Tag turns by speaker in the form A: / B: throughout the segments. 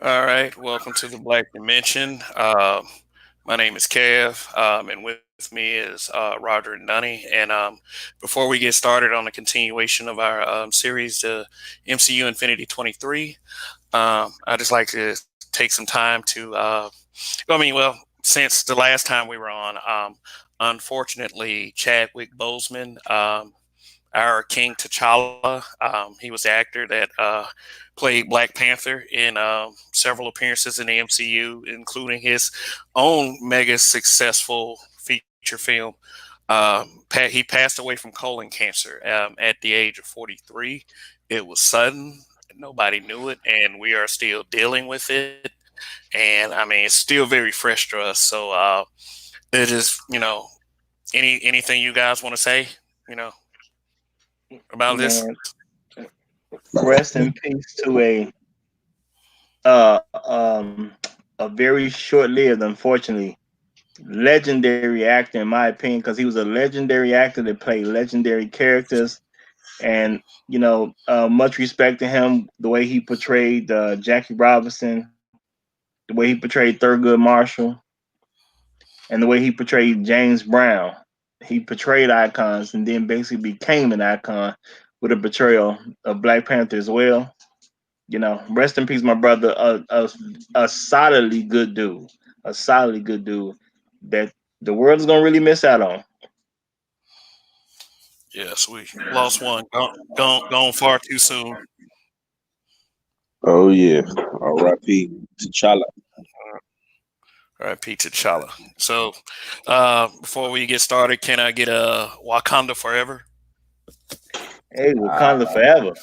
A: All right, welcome to the Black Dimension. My name is Kev, and with me is Roger and Dunny. And before we get started on the continuation of our series, MCU Infinity 23, I just like to take some time to, since the last time we were on, unfortunately, Chadwick Boseman, our King T'Challa. He was the actor that played Black Panther in several appearances in the MCU, including his own mega successful feature film. He passed away from colon cancer at the age of 43. It was sudden. Nobody knew it, and we are still dealing with it. And I mean, it's still very fresh to us. So it is, anything you guys want to say, you know, about this?
B: Man, rest in peace to uh um a very short-lived, unfortunately, legendary actor in my opinion, because he was a legendary actor that played legendary characters, and much respect to him, the way he portrayed Jackie Robinson, the way he portrayed Thurgood Marshall, and the way he portrayed James Brown. He portrayed icons and then basically became an icon with a portrayal of Black Panther as well. Rest in peace, my brother. A solidly good dude, a solidly good dude that the world is gonna really miss out on.
A: Yes, we lost one. Gone far too soon.
C: Oh yeah, R.I.P. T'Challa.
A: All right, Pete T'Challa. So, before we get started, can I get a Wakanda Forever?
B: Hey, Wakanda
C: Ah.
B: forever.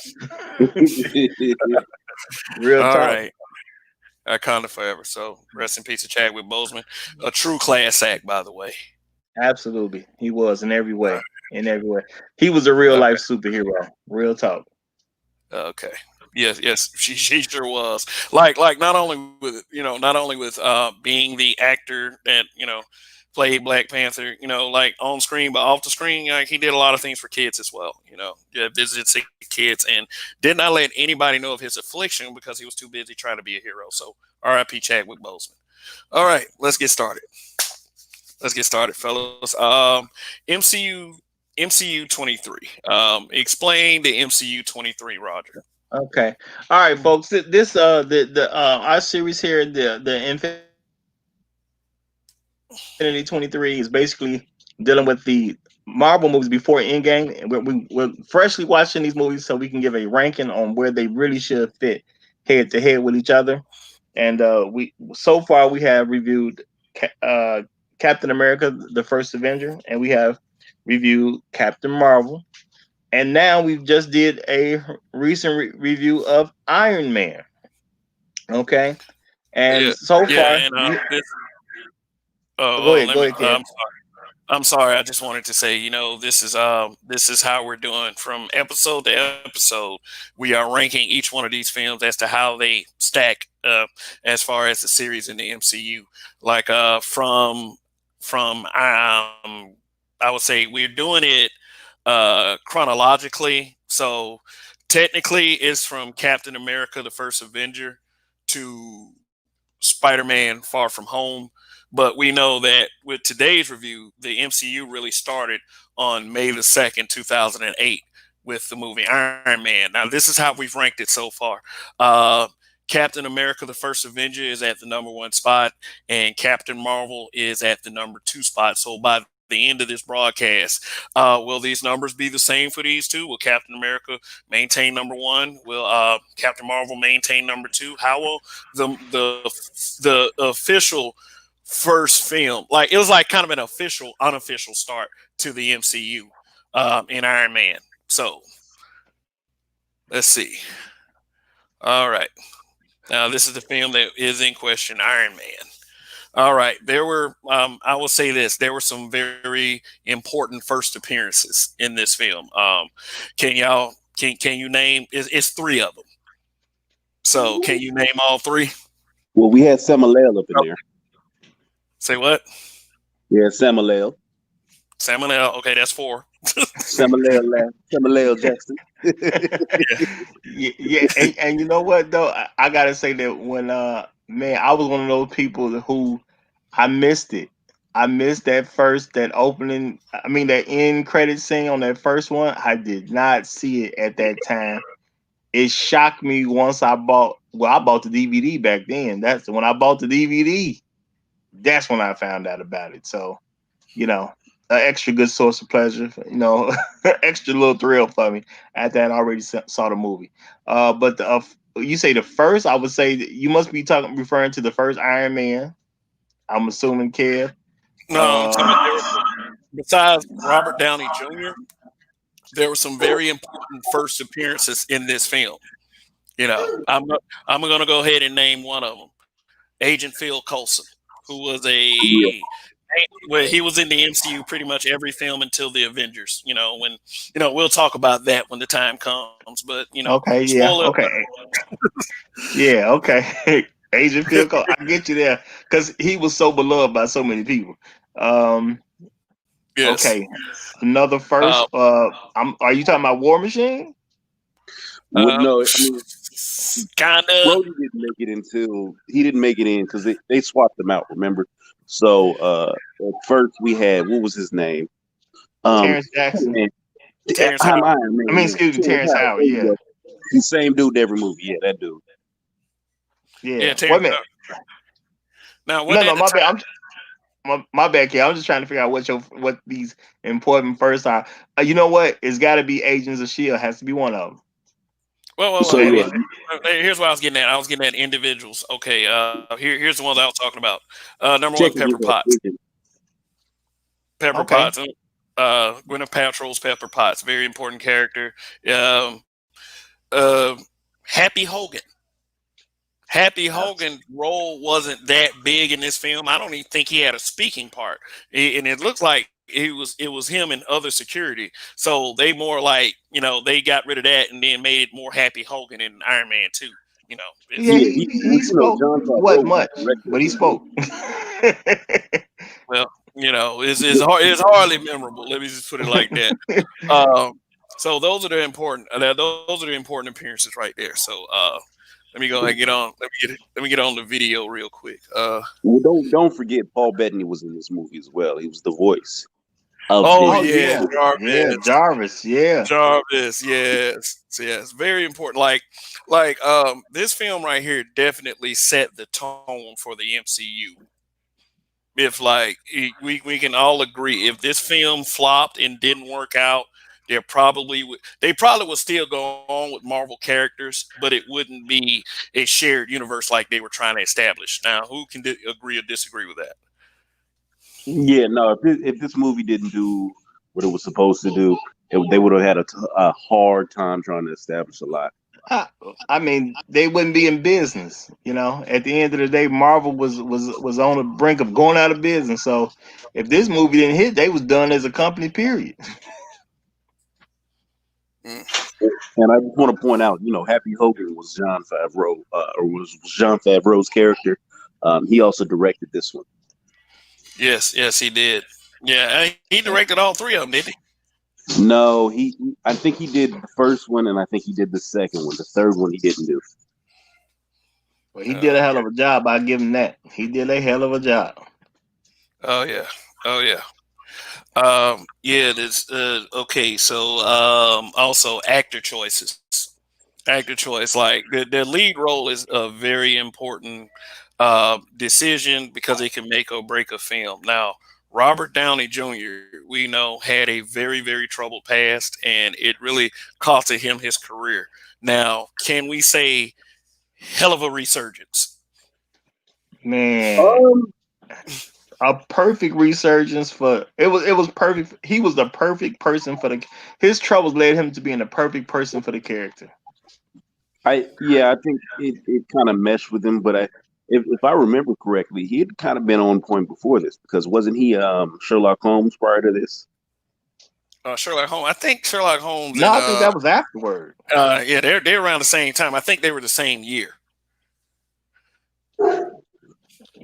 B: Real
A: All
B: talk.
A: right, Wakanda Forever. So, rest in peace to Chadwick Boseman, a true class act, by the way.
B: Absolutely, he was in every way. In every way, he was a real
A: Uh,
B: life superhero. Real talk.
A: okay. Yes, she sure was. Like not only with being the actor that played Black Panther, like on screen, but off the screen, like he did a lot of things for kids as well. Yeah, visited sick kids and did not let anybody know of his affliction because he was too busy trying to be a hero. So R.I.P. Chadwick Boseman. All right, let's get started. Let's get started, fellas. MCU MCU 23. Explain the MCU 23, Roger.
B: Okay. All right, folks. This the our series here, the Infinity 23, is basically dealing with the Marvel movies before Endgame. And we're freshly watching these movies so we can give a ranking on where they really should fit head to head with each other. And we so far we have reviewed Captain America, the First Avenger, and we have reviewed Captain Marvel, and now we've just did a recent review of Iron Man. Okay, and
A: Yeah,
B: so
A: yeah,
B: far,
A: and this.
B: go
A: Oh,
B: ahead,
A: let
B: go
A: me.
B: ahead, Kev.
A: I'm sorry. I just wanted to say, this is how we're doing from episode to episode. We are ranking each one of these films as to how they stack as far as the series in the MCU. Like from I would say we're doing it chronologically. So technically, it's from Captain America: The First Avenger to Spider-Man: Far From Home. But we know that with today's review, the MCU really started on May 2008 with the movie Iron Man. Now, this is how we've ranked it so far. Uh, Captain America: The First Avenger is at the number one spot, and Captain Marvel is at the number two spot. So by the end of this broadcast, will these numbers be the same for these two? Will Captain America maintain number one? Will Captain Marvel maintain number two? How will the official first film, like it was like kind of an official unofficial start to the MCU in Iron Man? So let's see. All right, now this is the film that is in question, Iron Man. All right, there were. I will say this: there were some very important first appearances in this film. Can you name? It's three of them. So can you name all three?
C: Well, we had Samuel up in there.
A: Say what?
C: We had Samuel,
A: Salmonella. Okay, that's four.
C: Samuel Jackson.
A: Yeah,
B: yeah, and you know what though, I gotta say that when man, I was one of those people who I missed it. I missed that opening. I mean, that end credit scene on that first one. I did not see it at that time. It shocked me once I bought. Well, I bought the DVD back then. That's when I bought the DVD. That's when I found out about it. So you know, an extra good source of pleasure, extra little thrill for me after I already saw the movie. But you say the first, I would say that you must be referring to the first Iron Man. I'm assuming, Kev.
A: No, I'm talking about there were besides Robert Downey Jr. There were some very important first appearances in this film. I'm going to go ahead and name one of them. Agent Phil Coulson, who was
C: Yeah.
A: well, he was in the MCU pretty much every film until the Avengers. When we'll talk about that when the time comes. But
B: Okay, yeah,
A: spoiler.
B: okay, yeah, okay. Agent Phil Cole, I get you there because he was so beloved by so many people. Um,
A: Yes.
B: okay, another first.
A: Uh,
B: Are you talking about War Machine?
C: Well,
A: uh,
C: no, I mean
A: kinda.
C: Brody didn't make it until he didn't make it in because they swapped him out. Remember? So at first we had what was his name?
B: Terrence Jackson.
C: Man,
A: Terrence
C: I'm
A: Howard.
C: Iron
B: I
C: Man.
B: mean,
C: Yeah,
B: excuse me,
C: Terrence
B: Terrence
C: Howard.
B: Howard.
C: There you
B: Yeah,
C: go. The same dude every movie. Yeah, that dude.
B: yeah.
A: Yeah,
B: Wait a
A: Terrence
B: minute.
A: Howard. Now,
B: No,
A: what
B: no,
A: at the
B: my
A: time?
B: bad. My bad, kid. I'm just trying to figure out what these important first are. You know what? It's got to be Agents of Shield. Has to be one of them.
C: So
A: Hey,
C: yeah,
A: look. Here's what I was getting at. I was getting at individuals. Okay, here's the ones I was talking about. Number one, Pepper
C: technically
A: Potts. Pepper
B: Okay.
A: Potts. Gwyneth Paltrow's Pepper Potts, very important character. Um, uh, Happy Hogan. Happy Hogan's role wasn't that big in this film. I don't even think he had a speaking part, and it looks like it was him and other security. So they more like they got rid of that and then made it more Happy Hogan in Iron Man 2.
B: Yeah,
A: It's
C: yeah,
B: he spoke
C: John
B: what
C: Favreau was the
B: much,
C: director
B: but
C: of
B: he
C: this movie.
B: spoke.
A: well, it's hardly memorable. Let me just put it like that. Um, so those are the important appearances right there. So let me go ahead and get on. Let me get on the video real quick.
C: Well, don't forget Paul Bettany was in this movie as well. He was the voice of
A: Oh
B: Oh
C: Vision.
A: yeah,
B: yeah, yeah,
A: Jarvis.
B: Jarvis. Yeah,
A: Jarvis, yes, very important. Like this film right here definitely set the tone for the MCU. If we can all agree, if this film flopped and didn't work out, they probably would still go on with Marvel characters, but it wouldn't be a shared universe like they were trying to establish. Now, who can agree or disagree with that?
C: Yeah, no, if this movie didn't do what it was supposed to do, they would have had a hard time trying to establish a lot.
B: I, I mean, they wouldn't be in business. At the end of the day, Marvel was on the brink of going out of business. So, if this movie didn't hit, they was done as a company. Period.
A: Mm.
C: And I just want to point out, Happy Hogan was John Favreau, or was John Favreau's character. He also directed this one.
A: Yes, he did. Yeah, he directed all three of them, didn't
C: No, I think he did the first one, and I think he did the second one. The third one he didn't do.
B: Well,
A: he?
B: he did a hell of a job. I give him that. He did a hell of a job.
A: Oh yeah, oh yeah. Yeah, this okay, so also actor choices. Actor choice, like the lead role is a very important decision because it can make or break a film. Now, Robert Downey Jr., we know, had a very, very troubled past and it really costed him his career. Now, can we say hell of a resurgence?
B: Man,
C: Um,
B: a perfect resurgence for it was perfect. He was the perfect person for the his troubles led him to being the perfect person for the character.
C: I think it kind of meshed with him, but if I remember correctly, he had kind of been on point before this because wasn't he Sherlock Holmes prior to this?
A: Sherlock Holmes. I think Sherlock Holmes
B: No,
A: and
B: I think that was afterward.
A: yeah, they're around the same time. I think they were the same year.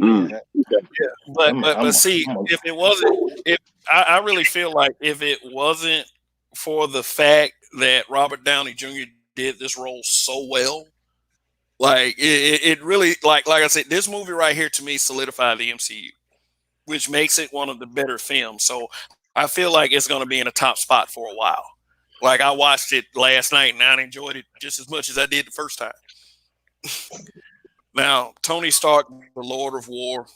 C: Mm.
B: Man,
A: Yeah, but
B: I'm,
A: but
B: I'm,
A: but see,
B: I'm,
A: if it wasn't, if I really feel like if it wasn't for the fact that Robert Downey Jr. did this role so well. Like it really like I said, this movie right here to me solidified the MCU, which makes it one of the better films. So I feel like it's going to be in a top spot for a while. Like I watched it last night and I enjoyed it just as much as I did the first time. Now, Tony Stark, the Lord of War,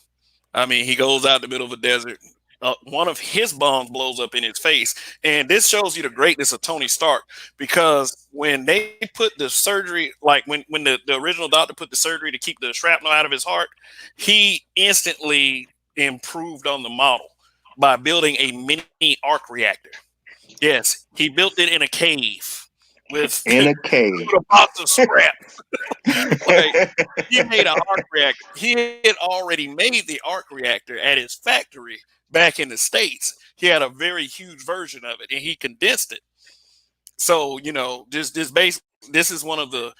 A: I mean, he goes out in the middle of a desert. One of his bombs blows up in his face. And this shows you the greatness of Tony Stark because when they put the surgery, like when the original doctor put the surgery to keep the shrapnel out of his heart, he instantly improved on the model by building a mini arc reactor. Yes, he built it in a cave with,
B: In a
A: with
B: cave.
A: a box of scrap. Like he made an arc reactor. He had already made the arc reactor at his factory back in the States. He had a very huge version of it and he condensed it. So, this is one of the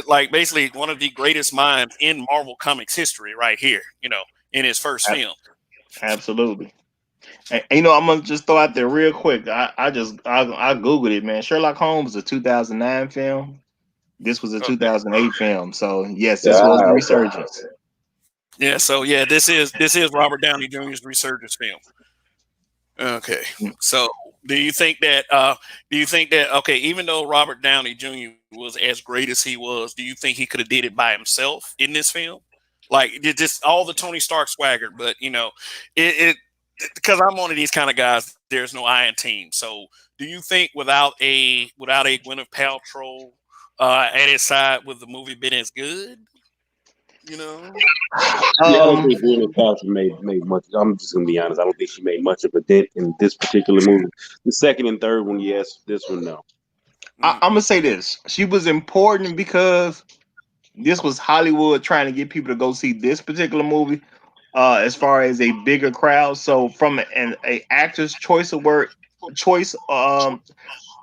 A: like basically one of the greatest minds in Marvel Comics history right here, in his first film.
B: Absolutely. And, I'm gonna just throw out there real quick. I googled it, man. Sherlock Holmes is a 2009 film. This was a
A: Okay.
B: 2008 film. So yes, this was the
C: Ah, okay.
B: resurgence.
A: Yeah, so yeah, this is Robert Downey Jr.'s resurgence film. Okay. So do you think that okay, even though Robert Downey Jr. was as great as he was, do you think he could have did it by himself in this film? Like just all the Tony Stark swagger, but it because I'm one of these kind of guys, there's no I in team. So do you think without a Gwyneth Paltrow at his side would the movie been as good? You know?
C: Yeah, I don't think
B: Um,
C: Gwyneth Paltrow made much. I'm just gonna be honest. I don't think she made much of a dent in this particular movie. The second and third one, yes. This one, no.
B: I'm
A: Mm.
B: gonna say this: she was important because this was Hollywood trying to get people to go see this particular movie. As far as a bigger crowd, so from a actor's choice of word choice,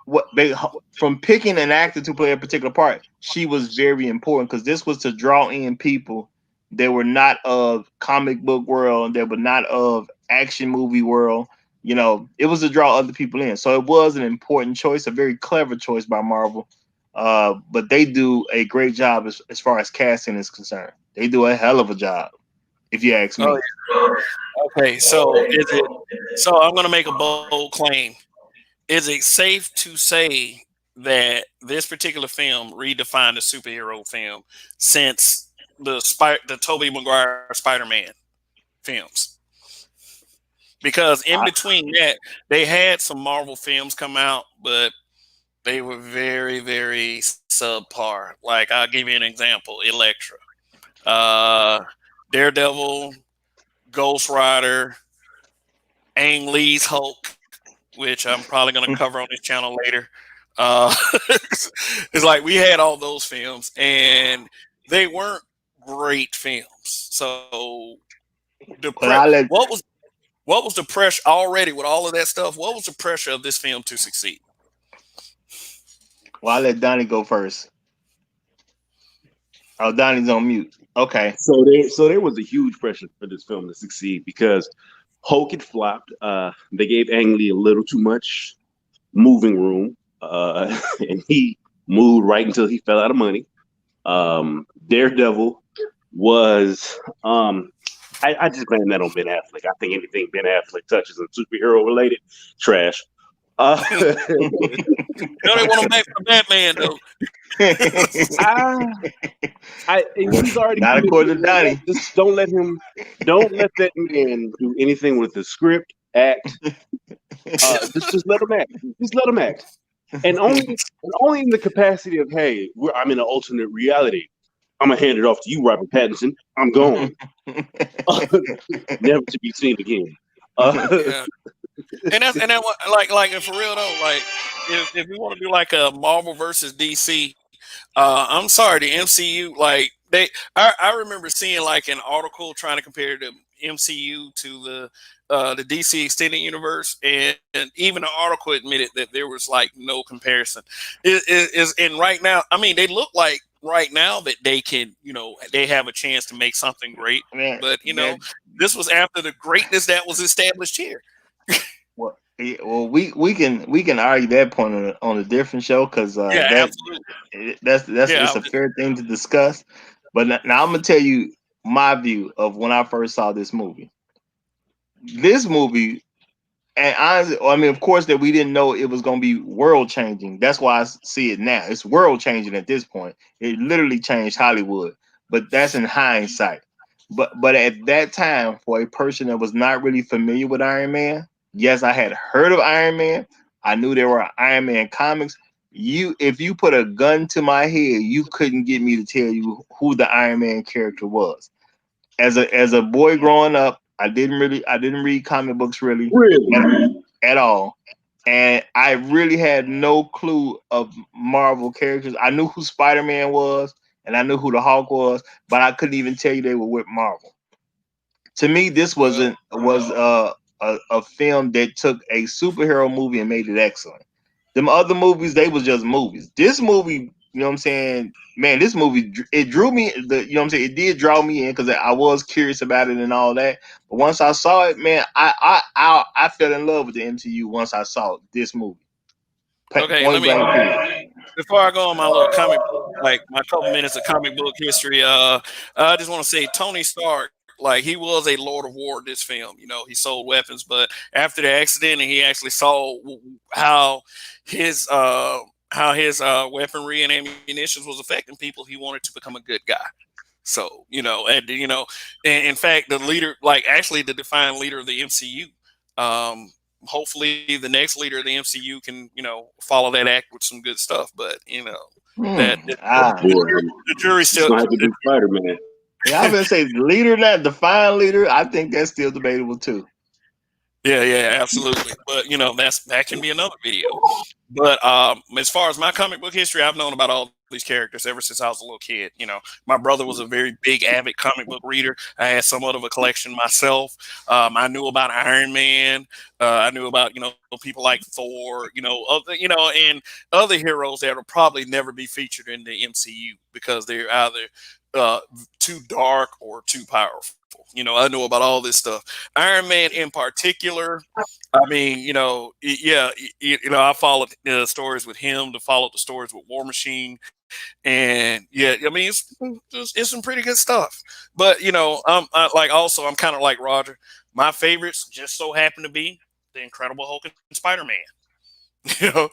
B: what they from picking an actor to play a particular part, she was very important because this was to draw in people that were not of comic book world, that were not of action movie world. It was to draw other people in. So it was an important choice, a very clever choice by Marvel. But they do a great job as far as casting is concerned. They do a hell of a job, if you ask
A: Oh
B: me.
A: yeah. Okay, so is it? So I'm going to make a bold claim. Is it safe to say that this particular film redefined the superhero film since the Tobey Maguire Spider-Man films? Because in
B: I,
A: between that, they had some Marvel films come out, but they were very, very subpar. Like I'll give you an example: Elektra, uh, Daredevil, Ghost Rider, Ang Lee's Hulk, which I'm probably going to cover on this channel later. Uh, it's like we had all those films, and they weren't great films. So
B: but I let
A: what was the pressure already with all of that stuff? What was the pressure of this film to succeed?
B: I let Donnie go first. Oh, Donnie's on mute. Okay.
C: So there was a huge pressure for this film to succeed because Hulk had flopped. They gave Ang Lee a little too much moving room, and he moved right until he fell out of money. Daredevil was I just blame that on Ben Affleck. I think anything Ben Affleck touches and superhero related, trash. Uh,
A: They want him back for Batman though.
C: I, he's already
B: Not
C: committed.
B: according to Donnie.
C: Just don't let that man do anything with the script, act. Just let him act. Just let him act. And only in the capacity of, hey, I'm in an alternate reality. I'm gonna hand it off to you, Robert Pattinson. I'm gone, never to be seen again.
A: Yeah, and that like and for real though, like if we want to do like a Marvel versus DC, I'm sorry, the MCU like I remember seeing like an article trying to compare the MCU to the DC extended universe, and even the article admitted that there was like no comparison. And right now, I mean, they look like right now that they can, they have a chance to make something great.
B: man,
A: But
B: man,
A: this was after the greatness that was established here.
B: well, Yeah, well, we can argue that point on a different show because
A: Yeah,
B: that
A: absolutely.
B: that's
A: Yeah,
B: it's a fair thing to discuss. But now I'm gonna tell you my view of when I first saw this movie. This movie, and honestly, I mean, of course, that we didn't know it was gonna be world changing. That's why see it now. It's world changing at this point. It literally changed Hollywood. But that's in hindsight. But at that time, for a person that was not really familiar with Iron Man, yes, I had heard of Iron Man. I knew there were Iron Man comics. If you put a gun to my head, you couldn't get me to tell you who the Iron Man character was. As a boy growing up, I didn't read comic books really at,
C: Really?
B: at all. And I really had no clue of Marvel characters. I knew who Spider-Man was and I knew who the Hulk was, but I couldn't even tell you they were with Marvel. To me, this
A: well,
B: was a film that took a superhero movie and made it excellent. Them other movies, they was just movies. This movie, you know what I'm saying? Man, this movie it drew me. You know what I'm saying? It did draw me in because I was curious about it and all that. But once I saw it, man, I fell in love with the MCU once I saw this movie.
A: okay,
B: Point blank. Period.
A: before I go on my little comic, like my couple minutes of comic book history, I just want to say Tony Stark, like he was a Lord of War in this film. You know, he sold weapons, but after the accident, and he actually saw how his uh how his weaponry and ammunition was affecting people. He wanted to become a good guy. So and in fact, the leader, like actually the defined leader of the MCU. Um, Hopefully, the next leader of the MCU can follow that act with some good stuff. But that
B: Hmm. Ah.
C: Boy,
A: the jury's
C: he's
A: still
C: gonna have to
A: the,
C: be Spider-Man.
B: Yeah, I'm gonna say leader, not defined leader. I think that's still debatable too.
A: yeah, absolutely. But that can be another video. But as far as my comic book history, I've known about all these characters ever since I was a little kid. My brother was a very big, avid comic book reader. I had somewhat of a collection myself. I knew about Iron Man. I knew about people like Thor. And other heroes that will probably never be featured in the MCU because they're either too dark or too powerful. I know about all this stuff. Iron Man in particular. I mean, yeah, I followed stories with him, to follow the stories with War Machine, and yeah, I mean, it's some pretty good stuff. But I'm kind of like Roger. My favorites just so happen to be the Incredible Hulk and Spider Man. you know,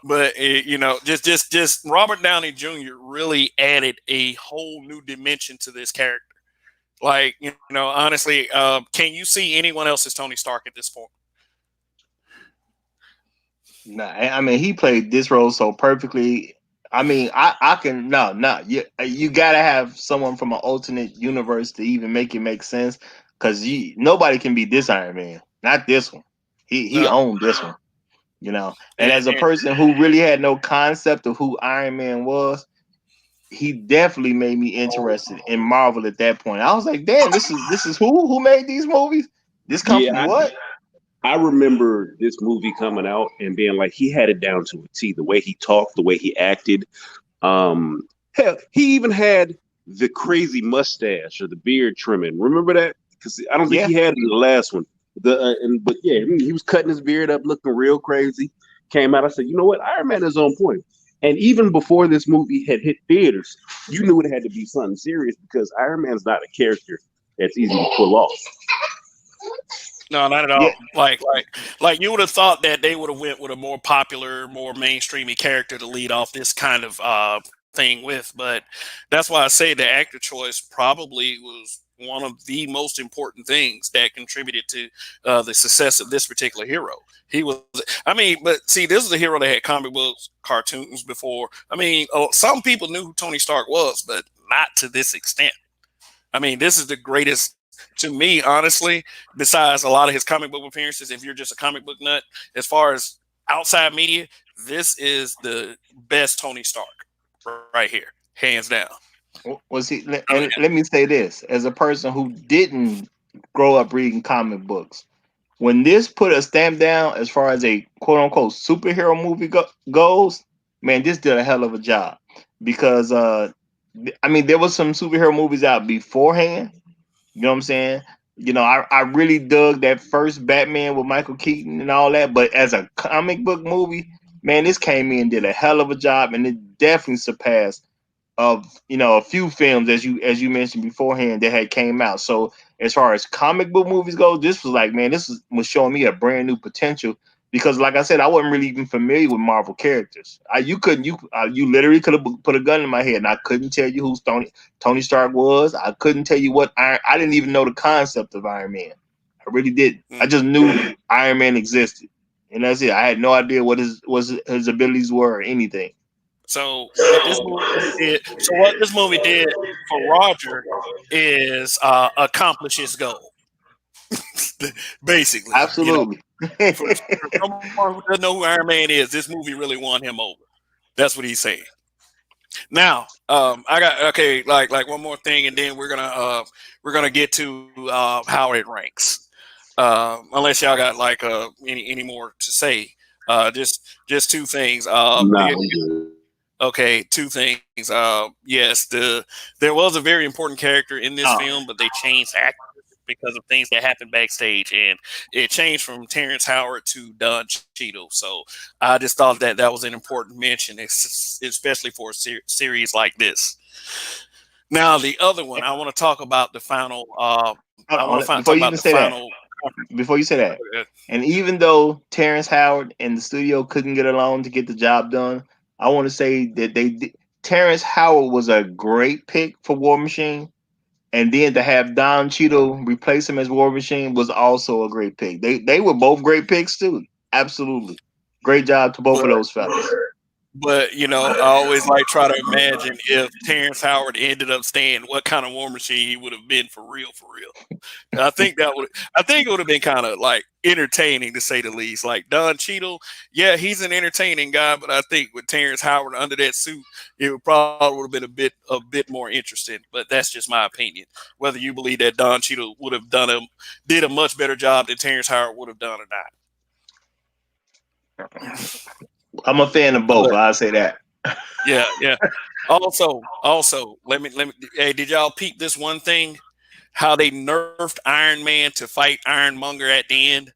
A: but just Robert Downey Jr. really added a whole new dimension to this character. Like, honestly, can you see anyone else as Tony Stark at this point?
B: Nah, I mean he played this role so perfectly. I mean, I can no, you gotta have someone from an alternate universe to even make it make sense. Cause nobody can be this Iron Man, not this one. He
A: No,
B: owned this one, And
A: and,
B: as a person who really had no concept of who Iron Man was, he definitely made me interested in Marvel at that point. I was like, damn, this is who made these movies? This come
C: Yeah,
B: from what?
C: I remember this movie coming out and being like, he had it down to a T. The way he talked, the way he acted. Hell, he even had the crazy mustache or the beard trimming. Remember that? Because I don't think
B: Yeah,
C: he had it in the last one. But yeah, he was cutting his beard up, looking real crazy. Came out. I said, you know what? Iron Man is on point. And even before this movie had hit theaters, you knew it had to be something serious because Iron Man's not a character that's easy to pull off.
A: no, not at
B: yeah,
A: all. Like you would have thought that they would have went with a more popular, more mainstreamy character to lead off this kind of thing with. But that's why I say the actor choice probably was one of the most important things that contributed to the success of this particular hero. He was, I mean, but see, this is a hero that had comic books, cartoons before. I mean, some people knew who Tony Stark was, but not to this extent. I mean, this is the greatest to me, honestly. Besides a lot of his comic book appearances, if you're just a comic book nut, as far as outside media, this is the best Tony Stark right here, hands down.
B: was he?
A: I mean,
B: And let me say this: as a person who didn't grow up reading comic books, when this put a stamp down as far as a quote unquote superhero movie goes, man, this did a hell of a job because I mean there was some superhero movies out beforehand. You know what I'm saying? I really dug that first Batman with Michael Keaton and all that. But as a comic book movie, man, this came in, did a hell of a job, and it definitely surpassed of a few films as you mentioned beforehand that had came out. So as far as comic book movies go, this was like, man, was showing me a brand new potential because, like I said, I wasn't really even familiar with Marvel characters. You literally could have put a gun in my head and I couldn't tell you who Tony Stark was. I couldn't tell you I didn't even know the concept of Iron Man. I really did. I just knew Iron Man existed, and that's it. I had no idea what his abilities were or anything.
A: So what this movie did for Roger is accomplish his goal. Basically,
B: Absolutely.
A: for someone who doesn't know who Iron Man is, this movie really won him over. That's what he's saying. Now, I got okay, like one more thing, and then we're gonna get to how it ranks. Unless y'all got like any more to say, just two things.
C: Nah, I'm good.
A: Okay, two things. Yes, there was a very important character in this
B: Oh,
A: film, but they changed actors because of things that happened backstage, and it changed from Terrence Howard to Don Cheadle. So I just thought that was an important mention, especially for a series like this. Now, the other one I want to talk about the final. I want to talk
B: before you
A: about
B: even
A: the
B: say that,
A: final.
B: before you say that, and even though Terrence Howard and the studio couldn't get along to get the job done, I want to say that Terrence Howard was a great pick for War Machine, and then to have Don Cheadle replace him as War Machine was also a great pick. They were both great picks too. Absolutely, great job to both of
A: But
B: those fellas.
A: I always like try to imagine if Terrence Howard ended up staying, what kind of War Machine he would have been for real, for real. I think it would have been kind of like entertaining to say the least. Like Don Cheadle, yeah, he's an entertaining guy, but I think with Terrence Howard under that suit, it would probably would have been a bit more interesting. But that's just my opinion. Whether you believe that Don Cheadle would have did a much better job than Terrence Howard would have done or not.
B: I'm a fan of both.
A: But
B: I'll say that.
A: yeah. Also, let me. Hey, did y'all peep this one thing? How they nerfed Iron Man to fight Ironmonger at the end?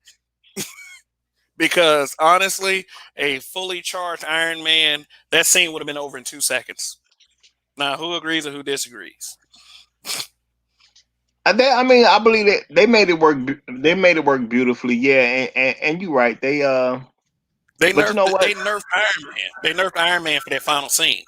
A: Because honestly, a fully charged Iron Man, that scene would have been over in 2 seconds. Now, who agrees or who disagrees?
B: I mean, I believe that they made it work. They made it work beautifully. Yeah, and you're right.
A: They
B: But you
A: nerfed
B: know what?
A: they nerfed Iron Man. They nerfed Iron Man for that final scene.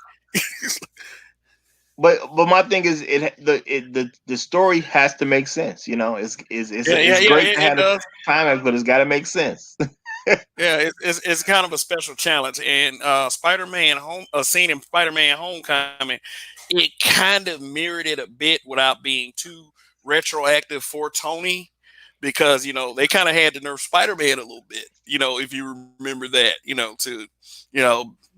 B: But my thing is, the story has to make sense. It's
A: Yeah.
B: great to
A: It
B: have a
A: does.
B: climax, but it's got to make sense.
A: Yeah, it's kind of a special challenge. And Spider-Man home a scene in Spider-Man Homecoming, it kind of mirrored it a bit without being too retroactive for Tony, because they kind of had to nerf Spider-Man a little bit. If you remember that,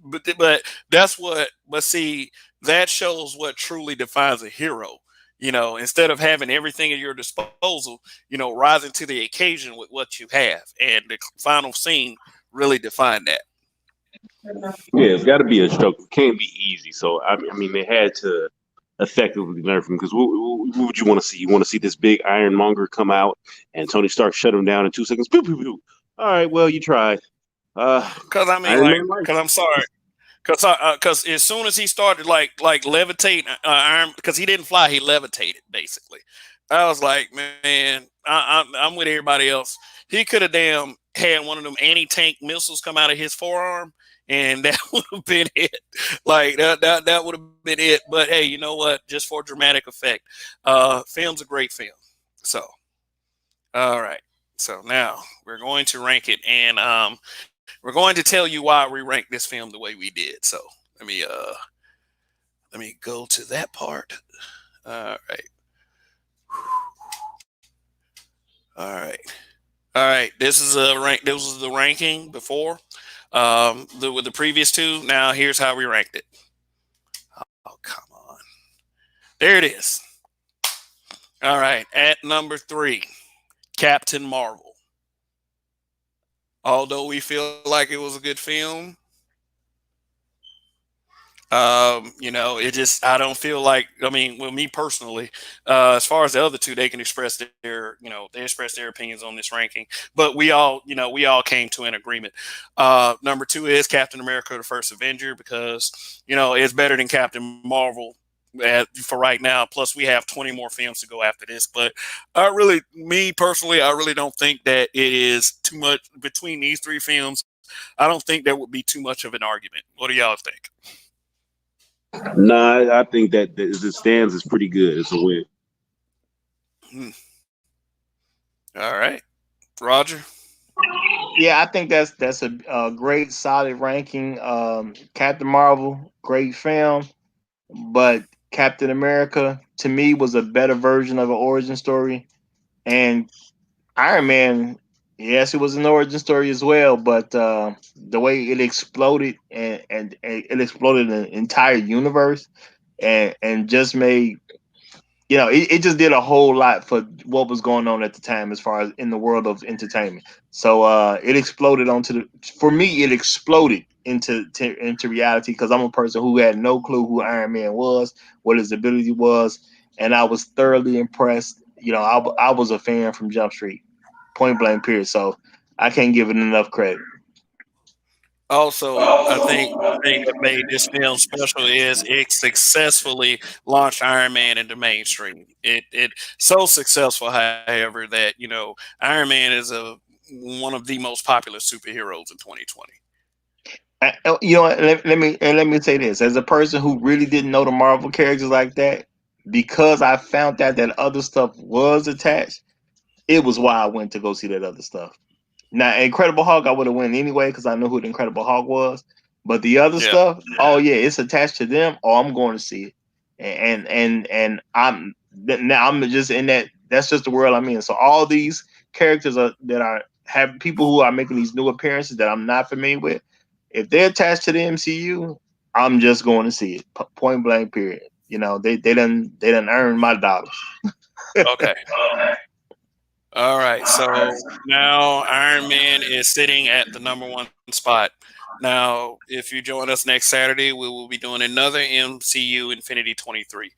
A: but that's what. But see, that shows what truly defines a hero. Instead of having everything at your disposal, rising to the occasion with what you have. And the final scene really defined that.
C: Yeah, it's got to be a struggle. It can't be easy. So I mean, they had to effectively learn from because what would you want to see? You want to see this big ironmonger come out and Tony Stark shut him down in 2 seconds. Pew, pew, pew. All right, well, you tried.
A: Because I mean,
C: Iron
A: like,
C: Man
A: because
C: life.
A: I'm sorry, because as soon as he started like levitate, iron, because he didn't fly, he levitated basically. I was like, man, I'm with everybody else. He could have damn had one of them anti-tank missiles come out of his forearm, and that would have been it. Like that would have been it. But hey, you know what? Just for dramatic effect, film's a great film. So all right. So now we're going to rank it, and we're going to tell you why we ranked this film the way we did. So let me uh let me go to that part. All right. All right. All right. This is a rank. This was the ranking before. With the previous two. Now here's how we ranked it. Oh, come on. There it is. All right. At number 3, Captain Marvel. Although we feel like it was a good film, It just I don't feel like I mean, well, me personally, as far as the other two, they can express they express their opinions on this ranking. But we all came to an agreement. Number two is Captain America: The First Avenger because it's better than Captain Marvel. For right now, plus we have 20 more films to go after this. But me personally, I really don't think that it is too much between these three films. I don't think there would be too much of an argument. What do y'all think?
C: Nah, I think that as it stands is pretty good. It's a win.
A: Hmm. All right, Roger.
B: Yeah, I think that's a great solid ranking. Captain Marvel, great film, but Captain America to me was a better version of an origin story, and Iron Man, yes, it was an origin story as well, but the way it exploded and it exploded an entire universe and just made it just did a whole lot for what was going on at the time as far as in the world of entertainment. So it exploded for me it exploded into reality because I'm a person who had no clue who Iron Man was, what his ability was, and I was thoroughly impressed. I was a fan from Jump Street, point blank period. So I can't give it enough credit.
A: Also, I think the thing that made this film special is it successfully launched Iron Man into mainstream. It so successful, however, that Iron Man is a one of the most popular superheroes in 2020.
B: Let me say this as a person who really didn't know the Marvel characters like that, because I found out that other stuff was attached. It was why I went to go see that other stuff. Now, Incredible Hulk, I would have went anyway because I knew who the Incredible Hulk was. But the other
A: Yeah.
B: stuff, oh yeah, it's attached to them. Oh, I'm going to see it, and now I'm just in that. That's just the world I'm in. So all these characters that are have people who are making these new appearances that I'm not familiar with. If they're attached to the MCU, I'm just going to see it. Point blank. Period. They done earned my dollars.
A: Okay. All right. So now Iron Man is sitting at the number one spot. Now, if you join us next Saturday, we will be doing another MCU Infinity 23.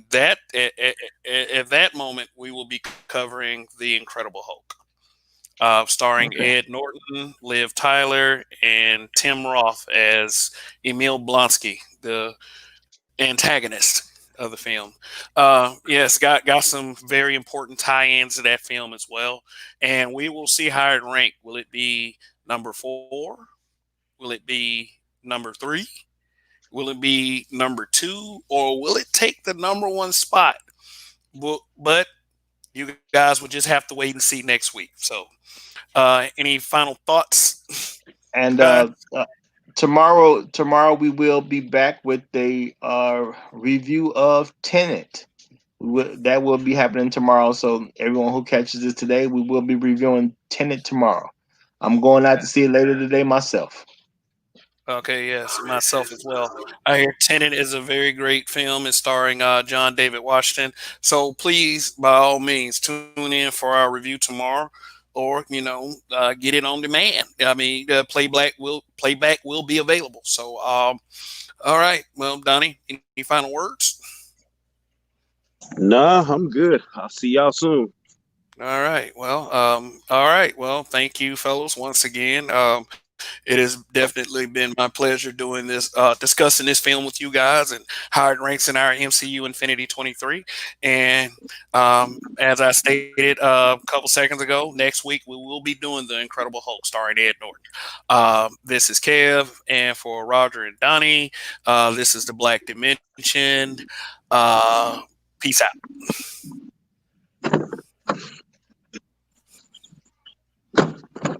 A: That at that moment, we will be covering the Incredible Hulk, starring
B: Okay.
A: Ed Norton, Liv Tyler, and Tim Roth as Emil Blonsky, the antagonist of the film. Yes, got some very important tie-ins to that film as well, and we will see how it rank. Will it be number four? Will it be number three? Will it be number two, or will it take the number one spot? But you guys will just have to wait and see next week. So, any final thoughts,
B: And
A: guys?
B: tomorrow we will be back with a review of Tenet. That will be happening tomorrow. So everyone who catches this today, we will be reviewing Tenet tomorrow. I'm going out to see it later today myself.
A: Okay, yes, myself as well. I hear Tenet is a very great film. It's starring John David Washington. So please, by all means, tune in for our review tomorrow, or get it on demand. I mean, playback will be available. So, all right. Well, Donnie, any final words?
C: Nah, I'm good. I'll see y'all soon.
A: All right. Well, all right. Well, thank you, fellows, once again. It has definitely been my pleasure doing this, discussing this film with you guys and how it ranks in our MCU Infinity 23. And as I stated a couple seconds ago, next week we will be doing the Incredible Hulk starring Ed Norton. This is Kev, and for Roger and Donnie, this is the Black Dimension. Uh, Peace out.